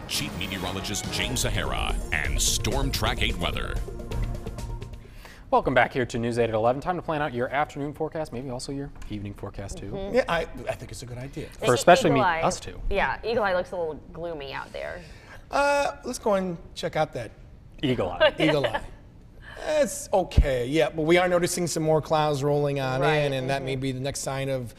Chief Meteorologist James Sahara and Storm Track 8 weather. Welcome back here to News 8 at 11. Time to plan out your afternoon forecast, maybe also your evening forecast too. Yeah, I think it's a good idea. For especially Eagle Eye. us two. Yeah, Eagle Eye looks a little gloomy out there. Let's go and check out that Eagle Eye. Eagle Eye. It's okay, yeah, but we are noticing some more clouds rolling on in, and that may be the next sign of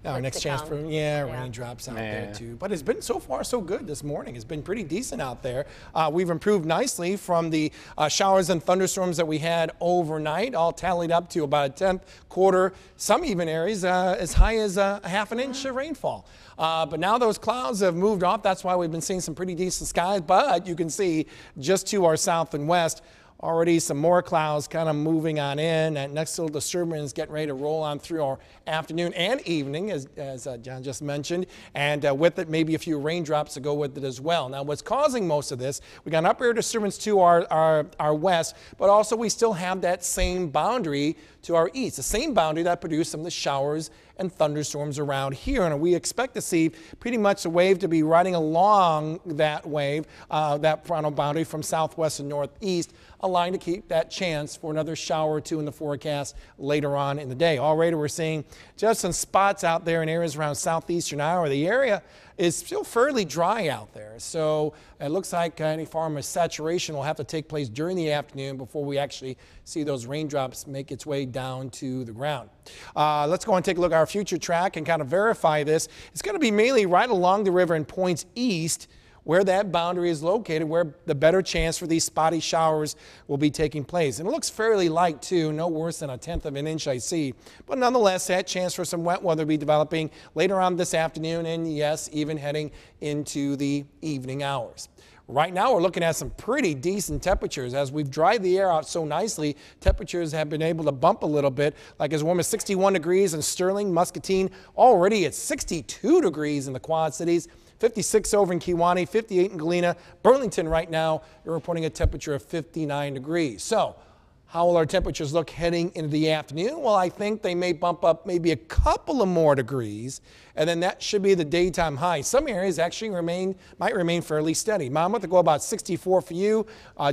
our next chance for raindrops out there too. But it's been so far so good this morning. It's been pretty decent out there. We've improved nicely from the showers and thunderstorms that we had overnight, all tallied up to about a tenth, quarter, some even areas as high as a half an inch of rainfall. But now those clouds have moved off. That's why we've been seeing some pretty decent skies. But you can see just to our south and west, already some more clouds kind of moving on in. That next little disturbance getting ready to roll on through our afternoon and evening, as John just mentioned. And with it, maybe a few raindrops to go with it as well. Now, what's causing most of this, we got an upper air disturbance to our west, but also we still have that same boundary to our east, the same boundary that produced some of the showers and thunderstorms around here. And we expect to see pretty much the wave to be riding along that wave, that frontal boundary from southwest and northeast, aligned to keep that chance for another shower or two in the forecast later on in the day. Already we're seeing just some spots out there in areas around southeastern Iowa. The area is still fairly dry out there. So it looks like any form of saturation will have to take place during the afternoon before we actually see those raindrops make its way down to the ground. Let's go and take a look at our future track and kind of verify this. It's going to be mainly right along the river and points east, where that boundary is located, where the better chance for these spotty showers will be taking place. And it looks fairly light too, no worse than a tenth of an inch I see. But nonetheless, that chance for some wet weather will be developing later on this afternoon and yes, even heading into the evening hours. Right now, we're looking at some pretty decent temperatures. As we've dried the air out so nicely, temperatures have been able to bump a little bit, like as warm as 61 degrees in Sterling, Muscatine, already at 62 degrees in the Quad Cities. 56 over in Kewaunee, 58 in Galena. Burlington right now, you're reporting a temperature of 59 degrees. So how will our temperatures look heading into the afternoon? Well, I think they may bump up maybe a couple of more degrees, and then that should be the daytime high. Some areas actually might remain fairly steady. Monmouth will go about 64 for you.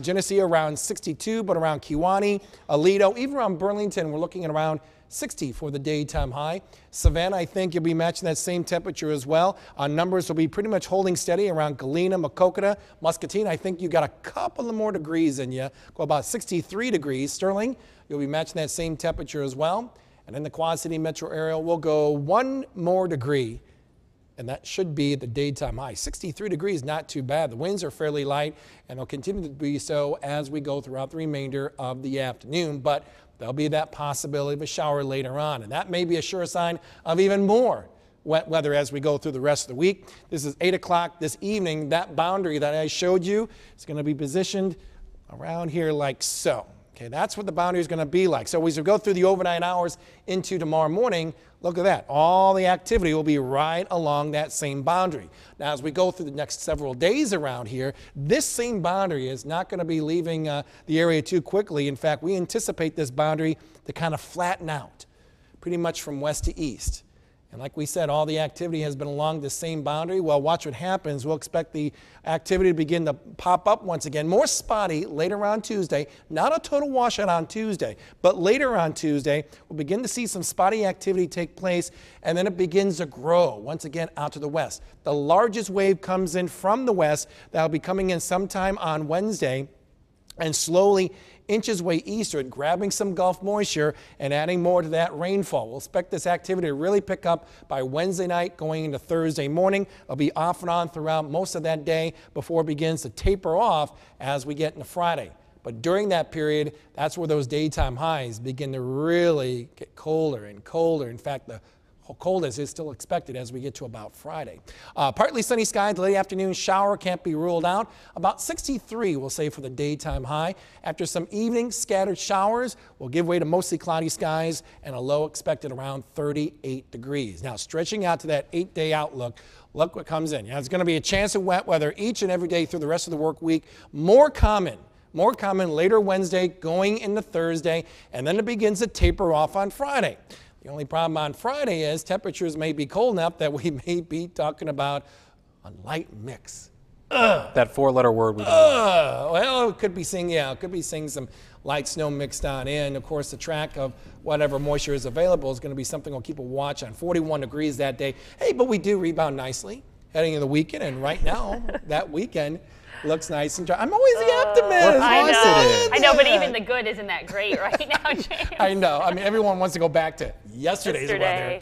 Genesee around 62, but around Kewaunee, Aledo, even around Burlington, we're looking at around 60 for the daytime high. Savannah, I think you'll be matching that same temperature as well. Numbers will be pretty much holding steady around Galena, Maquoketa, Muscatine. I think you got a couple of more degrees in you. Go about 63 degrees. Sterling, you'll be matching that same temperature as well. And in the Quad City metro area, we'll go one more degree, and that should be the daytime high. 63 degrees, not too bad. The winds are fairly light, and they'll continue to be so as we go throughout the remainder of the afternoon. But there'll be that possibility of a shower later on, and that may be a sure sign of even more wet weather as we go through the rest of the week. This is 8 o'clock this evening. That boundary that I showed you is going to be positioned around here like so. Okay, that's what the boundary is going to be like. So as we go through the overnight hours into tomorrow morning, look at that. All the activity will be right along that same boundary. Now, as we go through the next several days around here, this same boundary is not going to be leaving the area too quickly. In fact, we anticipate this boundary to kind of flatten out pretty much from west to east. And like we said, all the activity has been along the same boundary. Well, watch what happens. We'll expect the activity to begin to pop up once again. More spotty later on Tuesday. Not a total washout on Tuesday, but later on Tuesday, we'll begin to see some spotty activity take place, and then it begins to grow once again out to the west. The largest wave comes in from the west. That'll be coming in sometime on Wednesday, and slowly inches way eastward, grabbing some Gulf moisture and adding more to that rainfall. We'll expect this activity to really pick up by Wednesday night going into Thursday morning. It'll be off and on throughout most of that day before it begins to taper off as we get into Friday. But during that period, that's where those daytime highs begin to really get colder and colder. In fact, the coldest is still expected as we get to about Friday. Partly sunny skies, late afternoon shower can't be ruled out. About 63 we'll say for the daytime high. After some evening scattered showers, we'll give way to mostly cloudy skies and a low expected around 38 degrees. Now stretching out to that 8-day outlook, look what comes in. There's going to be a chance of wet weather each and every day through the rest of the work week. More common later Wednesday going into Thursday, and then it begins to taper off on Friday. The only problem on Friday is temperatures may be cold enough that we may be talking about a light mix That four-letter word we don't like. Well, it could be seeing some light snow mixed on in. Of course, the track of whatever moisture is available is going to be something we'll keep a watch on. 41 degrees that day. Hey, but we do rebound nicely heading into the weekend, and right now, that weekend looks nice and dry. I'm always the optimist. I know, but even the good isn't that great right now, James. I know. I mean, everyone wants to go back to yesterday's weather.